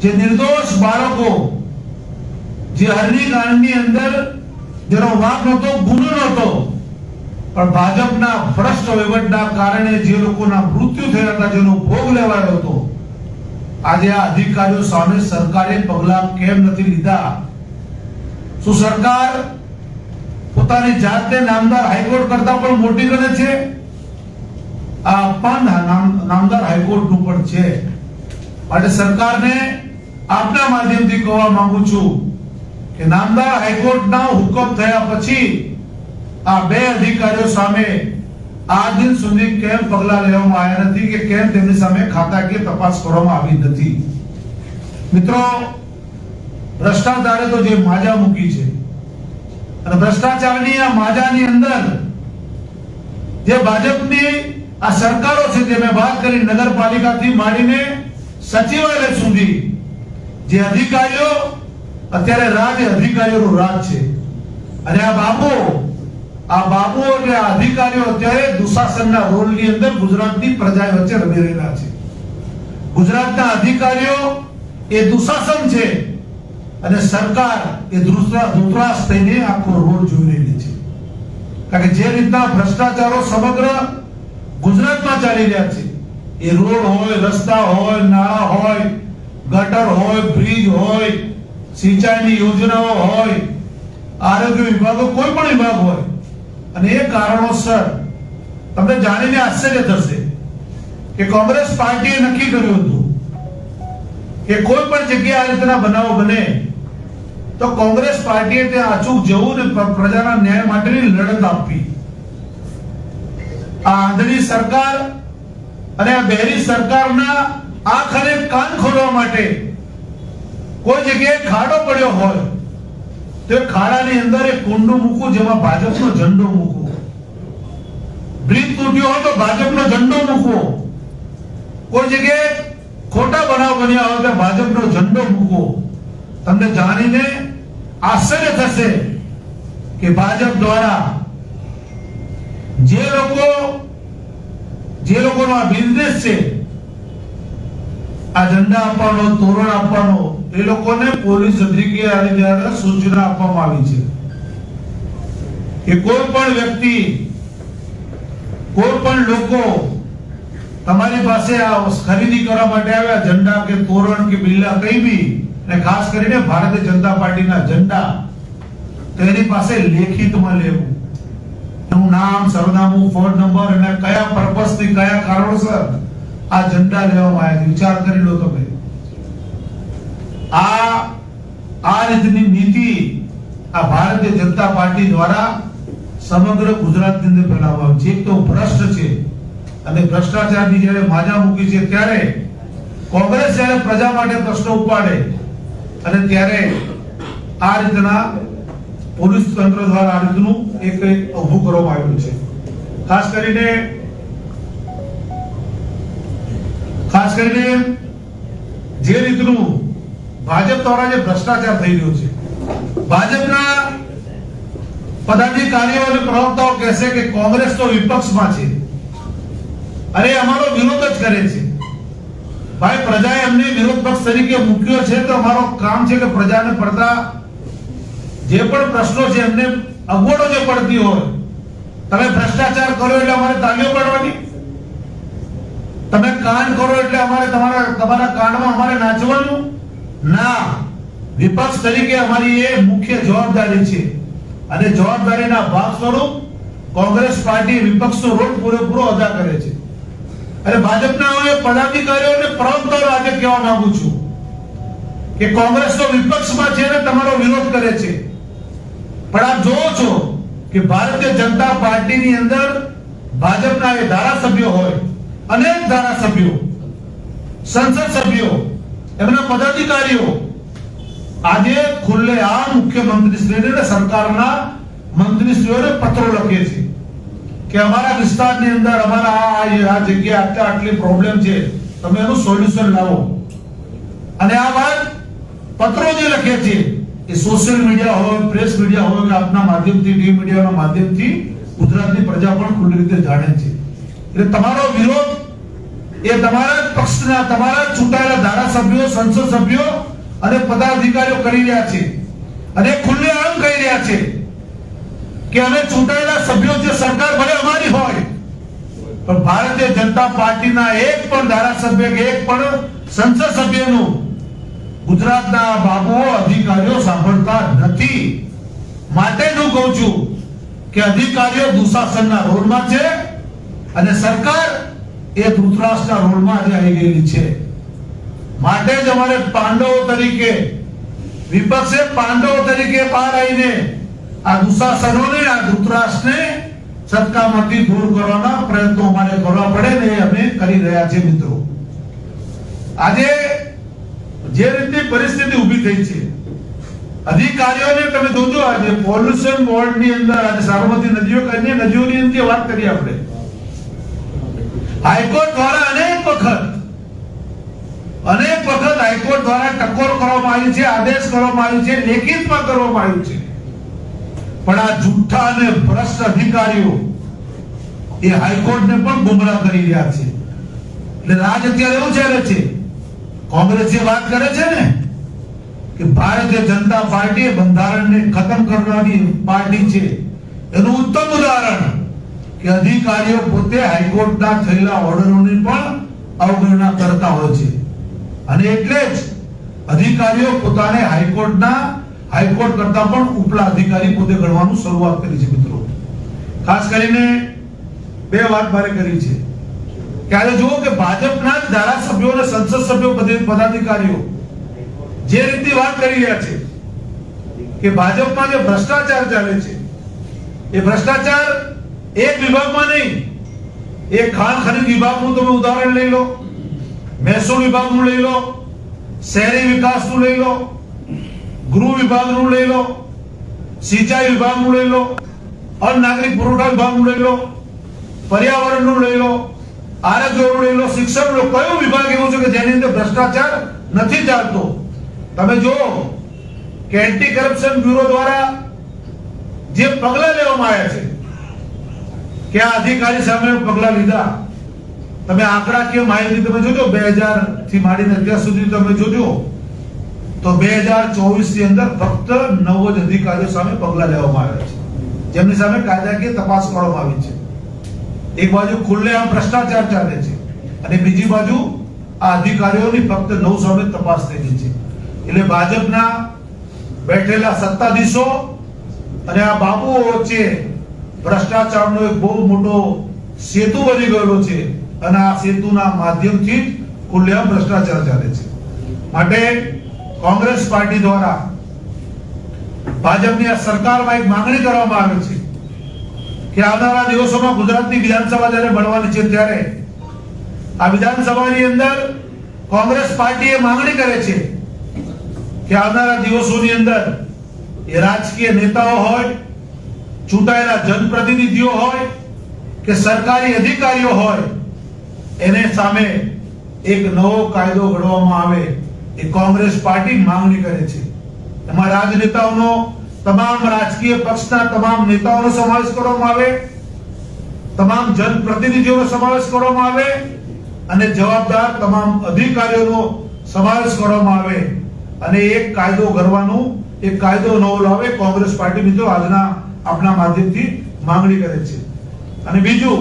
જે નિર્દોષ બાળકો, જે હરણીકાંડની અંદર જેનો વાંક નહોતો, ગુનો નહોતો, પણ ભાજપના ભ્રષ્ટ વહીવટના કારણે જે લોકોના મૃત્યુ થયા હતા, જેનો ભોગ લેવાયો હતો, આજે આ અધિકારીઓ સામે સરકારે પગલાં કેમ નથી લીધા? શું સરકાર પોતાની જાતને નામદાર હાઈકોર્ટ કરતા પણ મોટી ગણે છે? આ અપમાન નામદાર હાઈકોર્ટનું પણ છે. માટે સરકારને આપના માધ્યમથી કહેવા માંગુ છું કે નામદાર હાઈકોર્ટના હુકમ થયા પછી આ બે અધિકારીઓ સામે આ દિન સુધી કેમ પગલાં લેવામાં આવ્યા નથી, કે કેમ તેમની સામે ખાતાકીય તપાસ કરવામાં આવી નથી? મિત્રો, ભ્રષ્ટાચારે તો જે માજા મૂકી છે, અને ભ્રષ્ટાચારની આ માજાની અંદર જે ભાજપની આ સરકારો છે, જે મેં વાત કરી, નગરપાલિકાથી માંડીને સચિવાલય સુધી જે અધિકારીઓ અત્યારે રાજ, અધિકારીઓનું રાજ છે. અને આ બાબુ અને આ અધિકારીઓ અત્યારે દુશાસનના રોલની અંદર ગુજરાતની પ્રજા વચ્ચે રમી રહેલા છે. ગુજરાતના અધિકારીઓ એ દુશાસન છે અને સરકાર એ ધૃતરાષ્ટ્ર થઈને આખો રોલ જોઈ રહી છે. કારણ કે જે રીતના ભ્રષ્ટાચારો સમગ્ર ગુજરાતમાં ચાલી રહ્યા છે, એ રોડ હોય, રસ્તા હોય, નાળા હોય, ગટર હોય, બ્રિજ હોય, સિંચાઈની યોજનાઓ હોય, આરોગ્ય વિભાગો, કોઈ પણ વિભાગ હોય, અને એ કારણોસર તમને જાણીને આશ્ચર્ય થશે કે કોંગ્રેસ પાર્ટીએ નક્કી કર્યું હતું કે કોઈ પણ જગ્યાએ આ રીતના બનાવો બને તો કોંગ્રેસ પાર્ટીએ ત્યાં અચૂક જવું ને પ્રજાના ન્યાય માટેની લડત આપવી. આ આંધળી સરકાર અને આ બહેરી સરકારના આંખ અને કાન ખોલવા માટે કોઈ જગ્યાએ ખાડો પડ્યો હોય તો એ ખાડાની અંદર એક કુંડું મૂકવું, જેમાં ભાજપનો ઝંડો મૂકવો. બ્રિજ તૂટ્યો હોય તો ભાજપનો ઝંડો મૂકવો. કોઈ જગ્યાએ ખોટા બનાવ બન્યા હોય તો ભાજપનો ઝંડો મૂકવો. તમને જાણીને આશ્ચર્ય થશે કે ભાજપ દ્વારા જે લોકોનો આ બિઝનેસ છે, આ ઝંડા આપવાનો, તોરણ આપવાનો, એ લોકોને પોલીસ અધિકારી સૂચના આપવામાં આવી છે કે કોઈ પણ વ્યક્તિ, કોઈ પણ લોકો તમારી પાસે આ ખરીદી કરવા માટે આવ્યા, ઝંડા કે તોરણ કે બિલ્લા કઈ બી, અને ખાસ કરીને ભારતીય જનતા પાર્ટીના ઝંડા, તો એની પાસે લેખિતમાં લેવું, એનું નામ, સરનામું, ફોન નંબર અને કયા પર્પસથી, કયા કારણોસર આ ઝંડા લેવામાં આવ્યા છે, વિચાર કરી લો તમે. આ રીતની નીતિ આ ભારતીય જનતા પાર્ટી દ્વારા સમગ્ર ગુજરાતની અંદર ફેલાવવામાં આવી છે. એક તો ભ્રષ્ટ છે અને ભ્રષ્ટાચારની જ્યારે માજા મૂકી છે, ત્યારે કોંગ્રેસ જ્યારે પ્રજા માટે પ્રશ્નો ઉપાડે અને ત્યારે આ રીતના પોલીસ તંત્ર દ્વારા આ રીતનું એક ઊભું કરવામાં આવ્યું છે. ખાસ કરીને ખાસ કરીને જે રીતનું ભાજપ દ્વારા જે ભ્રષ્ટાચાર થઈ રહ્યો છે, ભાજપના પદાધિકારીઓ અને પ્રવક્તાઓ કહેશે કે કોંગ્રેસ તો વિપક્ષમાં છે, અરે અમારો વિરોધ જ કરે છે. ભાઈ, પ્રજાએ અમને વિરોધ પક્ષ તરીકે મૂક્યો છે તો અમારો કામ છે કે પ્રજાને પડતા જે પણ પ્રશ્નો છે એમને અગવડો જે પડતી હોય, તમે ભ્રષ્ટાચાર કરો એટલે અમારે તાળીઓ પાડવાની, તમે કાંડ કરો એટલે અમારે તમારા કાંડમાં અમારે નાચવાનું ના. વિપક્ષ તરીકે અમારી એ મુખ્ય જવાબદારી છે અને જવાબદારીના ભાગ સ્વરૂપ કોંગ્રેસ પાર્ટી વિપક્ષનો રોલ પૂરેપૂરો અદા કરે છે. અને ભાજપના હું પદાધિકારીઓને પ્રવક્તાઓ આજે કહેવા માંગુ છું કે કોંગ્રેસ તો વિપક્ષમાં છે અને તમારો વિરોધ કરે છે, પણ આપ જોવો છો કે ભારતીય જનતા પાર્ટીની અંદર ભાજપના એ ધારાસભ્યો હોય, અનેક ધારાસભ્યો, સંસદ સભ્યો, એમના પદાધિકારીઓ આજે ખુલ્લેઆમ મુખ્યમંત્રીશ્રીને અને સરકારના મંત્રીશ્રીઓને પત્રો લખે છે કે અમારા વિસ્તારની અંદર અમારા આ જગ્યાએ આટલી પ્રોબ્લેમ છે, તમે એનું સોલ્યુશન લાવો. અને આ વાત પત્રો જે લખે છે એ સોશિયલ મીડિયા હોય, પ્રેસ મીડિયા હોય કે આપના માધ્યમથી, ટીવી મીડિયાના માધ્યમથી ગુજરાતની પ્રજા પણ ખુલ્લી રીતે જાણે છે. એટલે તમારો વિરોધ એ તમારા પક્ષના, તમારા ચૂંટાયેલા ધારાસભ્યો, સંસદ સભ્યો અને પદાધિકારીઓ કરી રહ્યા છે અને ખુલ્લેઆમ કહી રહ્યા છે કે અમે ચૂંટાયેલા સભ્યો, જે સરકાર ભલે અમારી હોય, પણ ભારતીય જનતા પાર્ટીના એક પણ ધારાસભ્ય કે એક પણ સંસદ સભ્યનું ગુજરાતના બાબુઓ, અધિકારીઓ સાંભળતા નથી. માટે જ હું કહું છું કે અધિકારીઓ દુશાસનના રોલમાં છે અને સરકાર એ ધૃતરાષ્ટ્રના રોલમાં આજે આવી ગયેલી છે. માટે જ અમારે પાંડવો તરીકે, વિપક્ષે પાંડવો તરીકે બહાર આવીને આ દુશાસનોને, આ ધૃતરાષ્ટ્રને સત્તામાંથી દૂર કરવાના પ્રયત્નો અમારે કરવા પડે ને એ અમે કરી રહ્યા છીએ. મિત્રો, આજે જે રીતની પરિસ્થિતિ ઊભી થઈ છે, અધિકારીઓને તમે જોજો, આજે પોલ્યુશન બોર્ડની અંદર આજે સાબરમતી નદીઓ કહીને નદીઓની અંદર વાત કરી આપણે, હાઈકોર્ટ દ્વારા અનેક વખત હાઈકોર્ટ દ્વારા ટકોર કરવામાં આવી છે, આદેશ કરવામાં આવ્યો છે, લેખિતમાં કરવામાં આવ્યું છે, પણ આ જુઠ્ઠા અને ભ્રષ્ટ અધિકારીઓ એ હાઈકોર્ટને પણ ગુમરાહ કરી રહ્યા છે. એટલે રાજ અત્યારે એવું ચાલે છે, કોંગ્રેસ જે વાત કરે છે ને કે ભારતીય જનતા પાર્ટી બંધારણને ખતમ કરવાની પાર્ટી છે, એનું ઉત્તમ ઉદાહરણ કે અધિકારીઓ પોતે હાઈકોર્ટના થયેલા ઓર્ડરોની પણ અવગણના કરતા હોય છે. અને એટલે જ અધિકારીઓ પોતાને હાઈકોર્ટ કરતા પણ ઉપલા અધિકારી પોતે ગણવાનું શરૂઆત કરી છે. મિત્રો, ખાસ કરીને બે વાત મારે કરી છે કે આજે જુઓ કે ભાજપના જ ધારાસભ્યો અને સંસદ સભ્યો, પદાધિકારીઓ જે રીતની વાત કરી રહ્યા છે કે ભાજપમાં જે ભ્રષ્ટાચાર ચાલે છે, એ ભ્રષ્ટાચાર એક વિભાગમાં નહીં, એક ખાણ ખનીજ વિભાગનું તમે ઉદાહરણ લઈ લો, મહેસૂલ વિભાગનું લઈ લો, શહેરી વિકાસનું લઈ લો, ગૃહ વિભાગનું લઈ લો, સિંચાઈ વિભાગનું લઈ લો, અન્ન નાગરિક પુરવઠા વિભાગનું લઈ લો, પર્યાવરણનું લઈ લો, આરોગ્યનું લઈ લો, શિક્ષણનું, કયો વિભાગ એવો છે કે જેની અંદર ભ્રષ્ટાચાર નથી ચાલતો? તમે જો કે એન્ટી કરપ્શન બ્યુરો દ્વારા જે પગલા લેવામાં આવ્યા છે કે આ અધિકારી સામે પગલા લીધા, તમે આંકડાકીય માહિતી તમે જોજો, 2000 થી માંડીને અત્યાર સુધી તમે જોજો તો 2024 ની અંદર ફક્ત 9 જ અધિકારીઓ સામે પગલા લેવામાં આવ્યા છે, જેમની સામે કાયદાકીય તપાસ કરવામાં આવી છે. એક બાજુ ખુલ્લેઆમ ભ્રષ્ટાચાર ચાલે છે અને બીજી બાજુ આ અધિકારીઓની ફક્ત 9 સામે તપાસ થઈ ગઈ છે. એટલે ભાજપના બેઠેલા સત્તાધીશો અને આ બાબુઓ વચ્ચે ભ્રષ્ટાચારનો એક બહુ મોટો સેતુ બની ગયેલો છે અને આ સેતુના માધ્યમથી ખુલ્લેઆમ ભ્રષ્ટાચાર ચાલે છે. માટે કોંગ્રેસ પાર્ટી દ્વારા ભાજપની આ સરકારમાં એક માંગણી કરવામાં આવે છે કે આવનારા દિવસોમાં ગુજરાતની વિધાનસભા જ્યારે મળવાની છે ત્યારે આ વિધાનસભાની અંદર કોંગ્રેસ પાર્ટી એ માંગણી કરે છે કે આવનારા દિવસોની અંદર એ રાજકીય નેતાઓ હોય, ચૂંટાયેલા જનપ્રતિનિધિઓ હોય કે સરકારી અધિકારીઓ હોય, એને સામે એક નવો કાયદો ઘડવામાં આવે એ કોંગ્રેસ પાર્ટી માંગણી કરે છે. એમાં રાજનેતાઓનો, તમામ રાજકીય પક્ષના તમામ નેતાઓનો સમાવેશ કરવામાં આવે, તમામ જનપ્રતિનિધિઓનો સમાવેશ કરવામાં આવે અને જવાબદાર તમામ અધિકારીઓનો સમાવેશ કરવામાં આવે અને એક કાયદો ઘડવાનું, એક કાયદો નવો લાવે કોંગ્રેસ પાર્ટી મિત્રો આજના આપના માધ્યમથી માંગણી કરે છે. અને બીજું,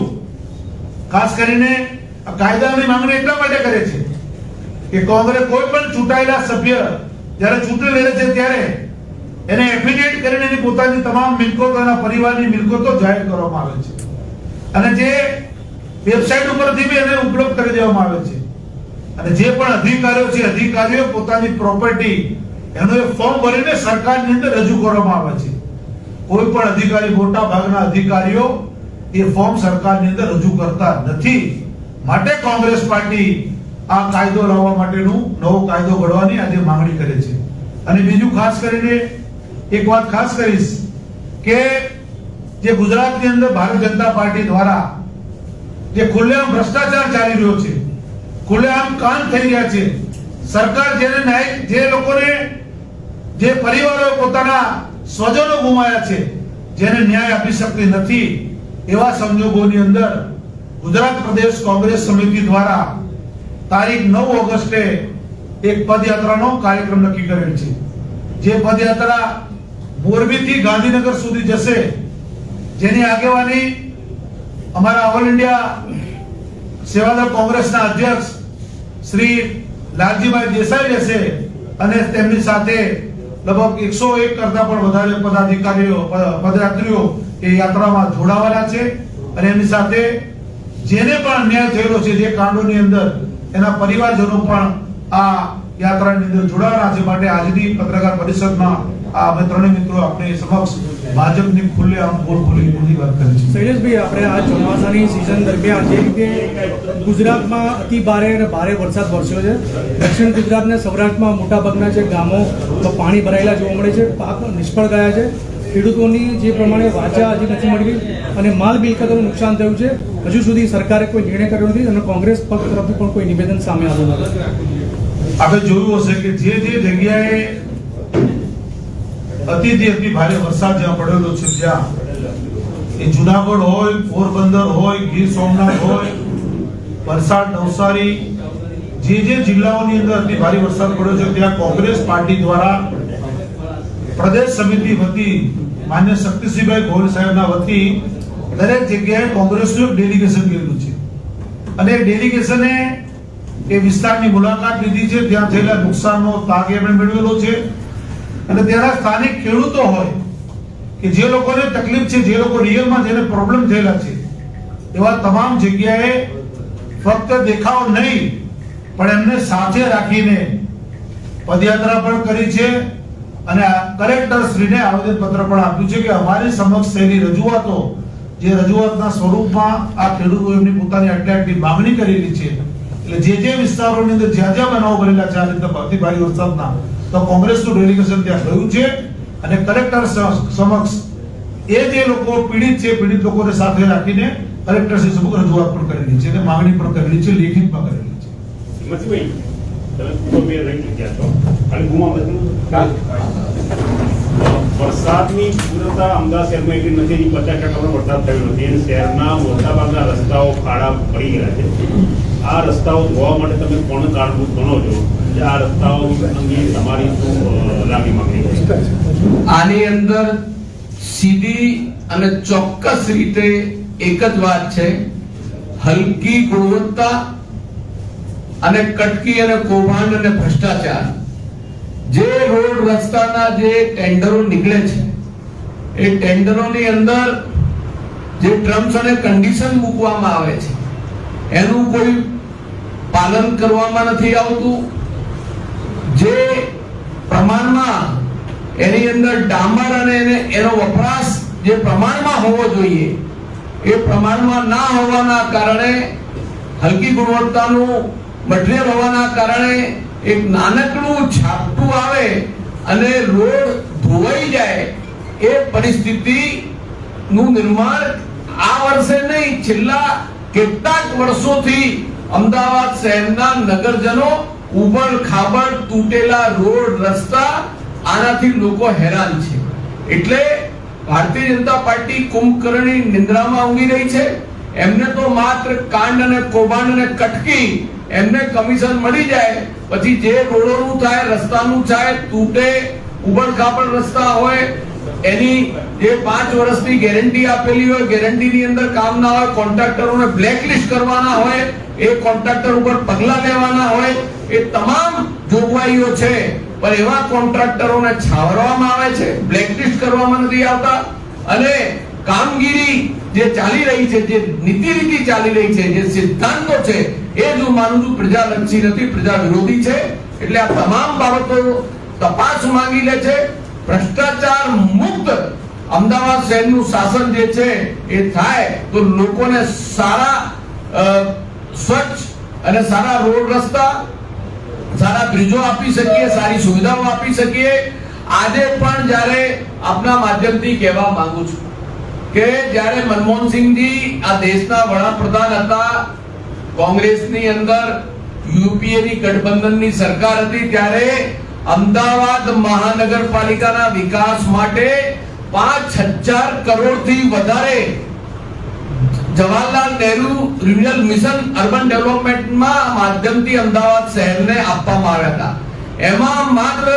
ખાસ કરીને આ કાયદાની માંગણી એટલા માટે કરે છે કે કોંગ્રેસ કોઈ પણ ચૂંટાયેલા સભ્ય જ્યારે ચૂંટણી લડે છે ત્યારે એને એફિડેટ કરીને એની પોતાની તમામ મિલકતો, એના પરિવારની મિલકતો જાહેર કરવામાં આવે છે અને જે વેબસાઇટ ઉપરથી બી એને ઉપલબ્ધ કરી દેવામાં આવે છે. અને જે પણ અધિકારીઓ છે, અધિકારીઓ પોતાની પ્રોપર્ટી એનું એક ફોર્મ ભરીને સરકારની અંદર રજૂ કરવામાં આવે છે. કોઈ પણ અધિકારી, મોટા ભાગના અધિકારીઓ એ ફોર્મ સરકારની અંદર રજૂ કરતા નથી. માટે કોંગ્રેસ પાર્ટી આ કાયદો લાવવા માટેનું નવો કાયદો ઘડવાની આજે માંગણી કરે છે. અને બીજું ખાસ કરીને એક વાત ખાસ કરીશ કે જે ગુજરાતની અંદર ભારતીય જનતા પાર્ટી દ્વારા જે ખુલ્લેઆમ ભ્રષ્ટાચાર ચાલી રહ્યો છે, ખુલ્લેઆમ કાંડ થઈ રહ્યા છે, સરકાર જેને ન્યાય, જે લોકોને, જે પરિવારો પોતાના સ્વજનો ગુમાયા છે, જેને ન્યાય આપી શકતી નથી, એવા સંજોગોની અંદર ગુજરાત પ્રદેશ કોંગ્રેસ સમિતિ દ્વારા તારીખ 9 ઓગસ્ટે એક પદયાત્રાનો કાર્યક્રમ નક્કી કરેલ છે. જે પદયાત્રા મોરબીથી ગાંધીનગર સુધી જશે, જેની આગેવાની અમારા ઓલ ઇન્ડિયા સેવાદળ કોંગ્રેસના અધ્યક્ષ શ્રી લાલજીભાઈ દેસાઈ રહેશે અને તેમની સાથે લગભગ 101 કરતા પણ વધારે પદાધિકારીઓ, પદયાત્રીઓ એ યાત્રામાં જોડાવાના છે. અને એમની સાથે જેને પણ અન્યાય થયેલો છે, જે કાંડોની અંદર, એના પરિવારજનો પણ આ યાત્રાની અંદર જોડાવાના છે. માટે આજની પત્રકાર પરિષદમાં અમે ત્રણેય મિત્રો આપણે સમક્ષ ભાજપની ખુલ્લેઆમ પોલ ખોલી વાત કરી છે. શૈલેષભાઈ, આપણે આ ચોમાસાની સિઝન દરમિયાન જે રીતે ગુજરાતમાં અતિ ભારે અને ભારે વરસાદ વરસ્યો છે, દક્ષિણ ગુજરાત અને સૌરાષ્ટ્રમાં મોટાભાગના જે ગામો પાણી ભરાયેલા જોવા મળે છે, પાક નિષ્ફળ ગયા છે, ખેડૂતોની જે પ્રમાણે વાચા હજી નથી મળી અને માલ મિલકતોનું નુકસાન થયું છે. હજુ સુધી સરકારે કોઈ નિર્ણય કર્યો નથી અને કોંગ્રેસ પક્ષ તરફથી પણ કોઈ નિવેદન સામે આવ્યું નથી. આપણે જોયું હશે કે જે જગ્યાએ અતિ ભારે વરસાદ જ્યાં પડેલો છે, ત્યાં એ જુનાગઢ હોય, પોરબંદર હોય, ગીર સોમનાથ હોય, વલસાડ, નવસારી, જે જિલ્લાઓની અંદર અતિ ભારે વરસાદ પડ્યો છે, ત્યાં કોંગ્રેસ પાર્ટી દ્વારા પ્રદેશ સમિતિ વતી માન્ય શક્તિસિંહભાઈ ગોહિલ સાહેબના વતી દરેક જગ્યાએ કોંગ્રેસનું એક ડેલિગેશન ગયેલું છે અને એ ડેલિગેશને એ વિસ્તારની મુલાકાત લીધી છે. ત્યાં થયેલા નુકસાનનો તાગ એમણે મેળવેલો છે અને ત્યાંના સ્થાનિક ખેડૂતો હોય કે જે લોકોને તકલીફ છે, જે લોકો રિયલમાં જેને પ્રોબ્લેમ થયેલા છે, એવા તમામ જગ્યાએ ફક્ત દેખાવ નહીં પણ એમને સાથે રાખીને પદયાત્રા પણ કરી છે અને કલેક્ટર શ્રીને આવેદનપત્ર પણ આપ્યું છે કે અમારી સમક્ષ થયેલી રજૂઆતો, જે રજૂઆતના સ્વરૂપમાં આ ખેડૂતો એમની પોતાની આટલી માંગણી કરેલી છે, એટલે જે વિસ્તારોની અંદર જ્યાં બનાવો બનેલા છે આ રીતે અતિ ભારે વરસાદના, તો કોંગ્રેસનું ડેલિગેશન ત્યાં ગયું છે અને કલેક્ટર સમક્ષ એ જે લોકો પીડિત છે, પીડિત લોકોને સાથે રાખીને કલેક્ટર શ્રી સમગ્ર રજૂઆત પણ કરેલી છે અને માંગણી પણ કરેલી છે, લેખિતમાં કરેલી છે. હિંમતભાઈ, તમે તો બે રહી ચૂક્યા છો, ખાલી ગુમા વરસાદની તીવ્રતા અમદાવાદ શહેરમાં એટલી નથી, 50% વરસાદ થયો નથી અને શહેરના મોટાભાગના રસ્તાઓ ખાડા પડી ગયા છે. આ રસ્તાઓ ધોવા માટે તમે કોણ કારણભૂત બનો છો? આ રસ્તાઓ અંગે તમારી શું લાગણી માંગણી છે? આની અંદર સીધી અને ચોક્કસ રીતે એક જ વાત છે, હલકી ગુણવત્તા અને કટકી અને કૌભાંડ અને ભ્રષ્ટાચાર. જે રોડ રસ્તાના જે ટેન્ડરો નીકળે છે, એ ટેન્ડરોની અંદર જે ટર્મ્સ અને કન્ડિશન મૂકવામાં આવે છે, એનું કોઈ પાલન કરવામાં નથી આવતું. જે પ્રમાણમાં એની અંદર ડામર અને એનો વપરાશ જે પ્રમાણમાં હોવો જોઈએ એ પ્રમાણમાં ના હોવાના કારણે, હલકી ગુણવત્તાનું મટીરિયલ હોવાના કારણે એક નાનકડું ઝાપટું આવે અને રોડ ધોવાઈ જાય, એ પરિસ્થિતિનું નિર્માણ આ વર્ષે નહીં, છેલ્લા કેટલાક વર્ષોથી અમદાવાદ શહેરના નગરજનો ઉબડ ખાબડ તૂટેલા રોડ રસ્તા આનાથી લોકો હેરાન છે. એટલે ભારતીય જનતા પાર્ટી કુંભકર્ણની નિંદ્રામાં ઊંઘી રહી છે. એમને તો માત્ર કાંડ અને કૌભાંડ અને કટકી એમને કમિશન મળી જાય પછી જે રોડોનું થાય રસ્તાનું થાય તૂટે ઉબડ ખાબડ રસ્તા હોય એની જે 5 વર્ષની ગેરંટી આપેલી હોય ગેરંટીની અંદર કામ ના હોય કોન્ટ્રાક્ટરોને બ્લેકલિસ્ટ કરવાના હોય એ કોન્ટ્રાક્ટર ઉપર પગલા લેવાના હોય એ તમામ જોગવાઈઓ છે પણ એવા કોન્ટ્રાક્ટરોને છાવરવામાં આવે છે બ્લેકલિસ્ટ કરવામાં નથી આવતા અને કામગીરી જે ચાલી રહી છે જે નીતિ ચાલી રહી છે જે સિદ્ધાંતો છે એ જ હું માનું છું પ્રજાલક્ષી નથી પ્રજા વિરોધી છે. એટલે આ તમામ બાબતો તપાસ માંગી લે છે. ભ્રષ્ટાચાર મુક્ત અમદાવાદ શહેરનું શાસન જે છે એ થાય તો લોકોને સારા સ્વચ્છ અને સારા રોડ રસ્તા સારા બ્રિજો આપી શકીએ સારી સુવિધાઓ આપી શકીએ. આજે પણ જ્યારે આપના માધ્યમથી કહેવા માંગુ છું કે જ્યારે મનમોહનસિંહજી આ દેશના વડાપ્રધાન હતા કોંગ્રેસની અંદર યુપીએની ગઠબંધનની સરકાર હતી ત્યારે અમદાવાદ મહાનગરપાલિકાના વિકાસ માટે 5000 કરોડથી વધારે Jawaharlal Nehru rural mission urban ડેવલપમેન્ટમાં માધ્યમથી અમદાવાદ શહેરને આપવામાં આવ્યા હતા. એમાં માત્ર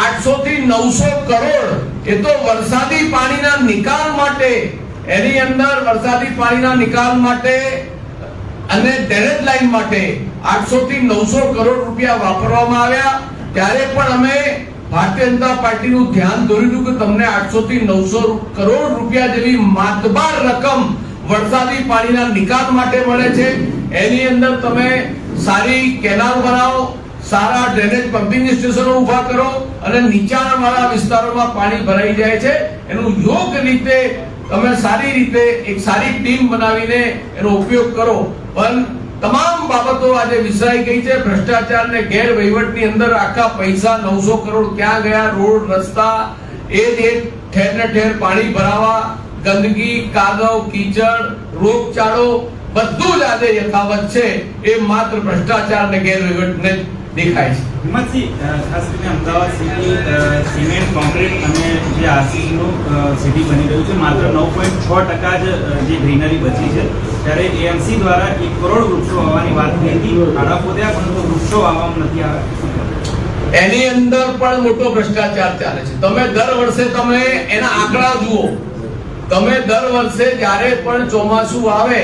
800 થી 900 કરોડ એ તો વરસાદી પાણીના નિકાલ માટે એની અંદર વરસાદી પાણીના નિકાલ માટે અને ડ્રેનેજ લાઈન માટે 800 થી 900 કરોડ રૂપિયા વાપરવામાં આવ્યા. ત્યારે પણ અમે ભારતીય જનતા પાર્ટીનું ધ્યાન દોર્યું કે તમને 800 થી 900 કરોડ રૂપિયા જેવી માતબાર રકમ વરસાદી પાણીના નિકાલ માટે મળે છે. એની અંદર તમે સારી કેનાલ બનાવો સારા ડ્રેનેજ પમ્પિંગ સ્ટેશનો ઊભા કરો અને નીચાણવાળા વિસ્તારોમાં પાણી ભરાઈ જાય છે એનું યોગ્ય રીતે તમે સારી રીતે એક સારી ટીમ બનાવીને એનો ઉપયોગ કરો. પણ તમામ બાબતો આજે વિસરાઈ ગઈ છે. ભ્રષ્ટાચાર ને ગેરવહીવટની અંદર આખા પૈસા 900 કરોડ ક્યાં ગયા રોડ રસ્તા એ જ ઠેર ને ઠેર પાણી ભરાવા ગંદકી કાદવ કીચડ રોગચાળો બધું જ આજે યથાવત છે. એ માત્ર ભ્રષ્ટાચાર ને ગેરવહીવટને દેખાય છે. હિંમતસિંહ, ખાસ કરીને અમદાવાદ સિટી સિમેન્ટ કોન્ક્રીટ અને જે આરસીસી નું સિટી બની રહ્યું છે માત્ર 9.6% જે ગ્રીનરી બચી છે ત્યારે એએમસી દ્વારા 1 કરોડ વૃક્ષો વાવવાની વાત થઈ હતી. આડા પોદ્યા પરંતુ વૃક્ષો વાવવામાં નથી આવ્યા. એની અંદર પણ મોટો ભ્રષ્ટાચાર ચાલે છે. તમે દર વર્ષે તમે એના આંકડા જુઓ. તમે દર વર્ષે જ્યારે પણ ચોમાસું આવે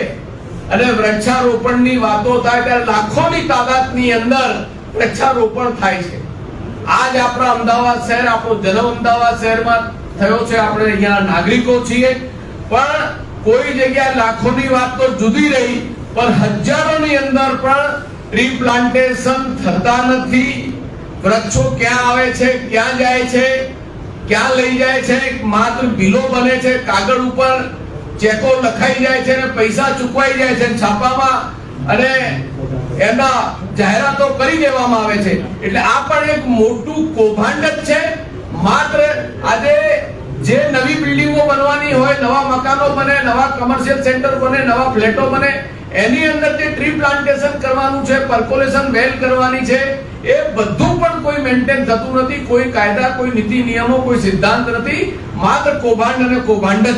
અને વૃક્ષારોપણની વાતો થાય ત્યારે લાખોની તાદાદની અંદર વૃક્ષારોપણ થાય છે. આજ આપણા અમદાવાદ શહેર આપણો જન્મ અમદાવાદ શહેરમાં થયો છે. આપણે અહીંયા નાગરિકો છીએ પણ કોઈ જગ્યાએ લાખોની વાત તો જુદી રહી પણ હજારોની અંદર પણ ટ્રી પ્લાન્ટેશન થતા નથી. વૃક્ષો ક્યાં આવે છે ક્યાં જાય છે ક્યાં લઈ જાય છે માત્ર બિલો બને છે કાગળ ઉપર ચેકો લખાઈ જાય છે અને પૈસા ચૂકવાઈ જાય છે છાપામાં અને એના જાહેરાતો કરી દેવામાં આવે છે. એટલે આ પણ એક મોટું કૌભાંડ જ છે. માત્ર આજે જે નવી બિલ્ડિંગો બનવાની હોય નવા મકાનો બને નવા કમર્શિયલ સેન્ટર બને નવા ફ્લેટો બને એની અંદર જે ટ્રી પ્લાન્ટેશન કરવાનું છે પર્કોલેશન વેલ કરવાની છે એ બધું પણ કોઈ મેન્ટેન થતું નથી. કોઈ કાયદા કોઈ નીતિ નિયમો કોઈ સિદ્ધાંત નથી. માત્ર કૌભાંડ અને કૌભાંડ જ